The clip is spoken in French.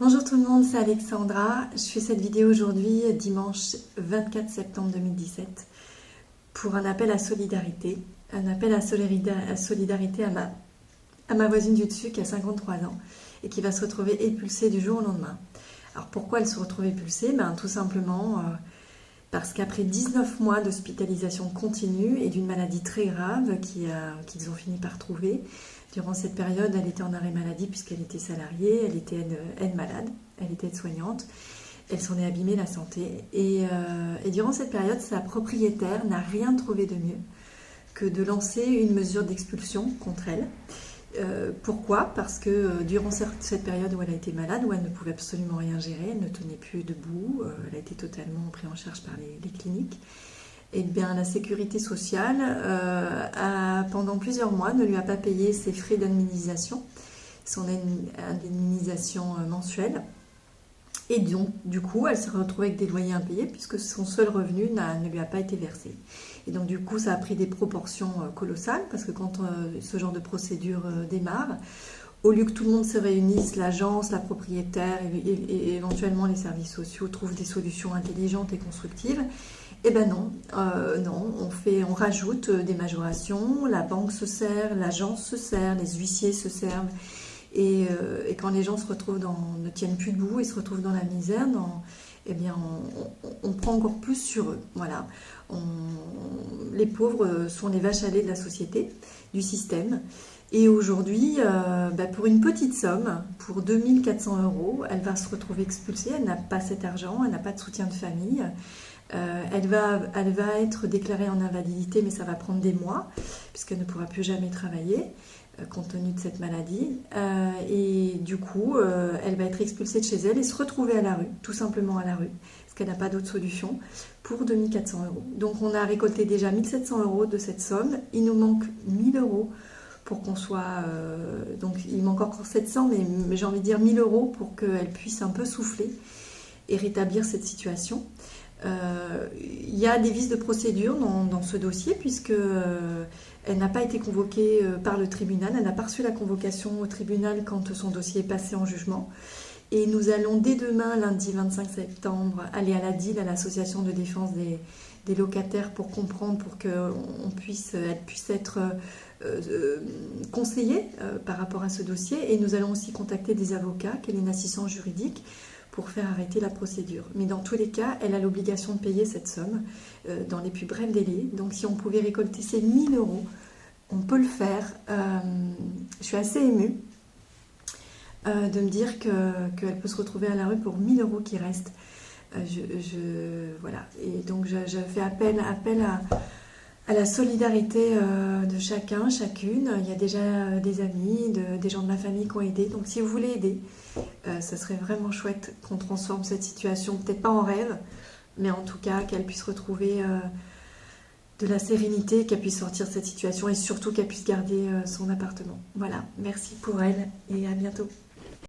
Bonjour tout le monde, c'est Alexandra. Je fais cette vidéo aujourd'hui, dimanche 24 septembre 2017, pour un appel à solidarité. Un appel à solidarité à ma voisine du dessus qui a 53 ans et qui va se retrouver épulsée du jour au lendemain. Alors pourquoi elle se retrouve épulsée? Tout simplement parce qu'après 19 mois d'hospitalisation continue et d'une maladie très grave qu'ils ont fini par trouver, durant cette période, elle était en arrêt maladie puisqu'elle était salariée, elle était aide-malade, elle était aide-soignante, elle s'en est abîmée la santé. Et durant cette période, sa propriétaire n'a rien trouvé de mieux que de lancer une mesure d'expulsion contre elle. Pourquoi? Parce que durant cette période où elle a été malade, où elle ne pouvait absolument rien gérer, elle ne tenait plus debout, elle a été totalement prise en charge par les cliniques, et bien la sécurité sociale, pendant plusieurs mois, ne lui a pas payé ses frais d'indemnisation, son indemnisation mensuelle. Et donc, du coup, elle s'est retrouvée avec des loyers impayés puisque son seul revenu ne lui a pas été versé. Et donc, du coup, ça a pris des proportions colossales parce que quand ce genre de procédure démarre, au lieu que tout le monde se réunisse, l'agence, la propriétaire et éventuellement les services sociaux trouvent des solutions intelligentes et constructives, eh ben non, on rajoute des majorations, la banque se sert, l'agence se sert, les huissiers se servent. Et quand les gens ne tiennent plus debout et se retrouvent dans la misère, eh bien on prend encore plus sur eux. Voilà. Les pauvres sont les vaches à lait de la société, du système. Et aujourd'hui, pour une petite somme, pour 2400 €, elle va se retrouver expulsée. Elle n'a pas cet argent, elle n'a pas de soutien de famille. Elle va être déclarée en invalidité, mais ça va prendre des mois, puisqu'elle ne pourra plus jamais travailler, compte tenu de cette maladie. Et du coup, elle va être expulsée de chez elle et se retrouver à la rue, tout simplement à la rue, parce qu'elle n'a pas d'autre solution, pour 2400 €. Donc on a récolté déjà 1700 € de cette somme. Il nous manque 1000 € pour qu'on soit... donc il manque encore 700, mais j'ai envie de dire 1000 € pour qu'elle puisse un peu souffler et rétablir cette situation. Il y a des vices de procédure dans ce dossier puisque elle n'a pas été convoquée par le tribunal, elle n'a pas reçu la convocation au tribunal quand son dossier est passé en jugement. Et nous allons dès demain, lundi 25 septembre, aller à la DIL, à l'association de défense des locataires, pour comprendre, pour qu'elle puisse être conseillée par rapport à ce dossier. Et nous allons aussi contacter des avocats, qu'elle est une assistante juridique, pour faire arrêter la procédure. Mais dans tous les cas, elle a l'obligation de payer cette somme dans les plus brefs délais. Donc si on pouvait récolter ces 1000 €, on peut le faire. Je suis assez émue de me dire qu'elle peut se retrouver à la rue pour 1000 € qui restent. Voilà. Et donc je fais appel à la solidarité de chacun, chacune. Il y a déjà des amis, des gens de ma famille qui ont aidé. Donc si vous voulez aider, ça serait vraiment chouette qu'on transforme cette situation, peut-être pas en rêve, mais en tout cas qu'elle puisse retrouver de la sérénité, qu'elle puisse sortir de cette situation et surtout qu'elle puisse garder son appartement. Voilà, merci pour elle et à bientôt.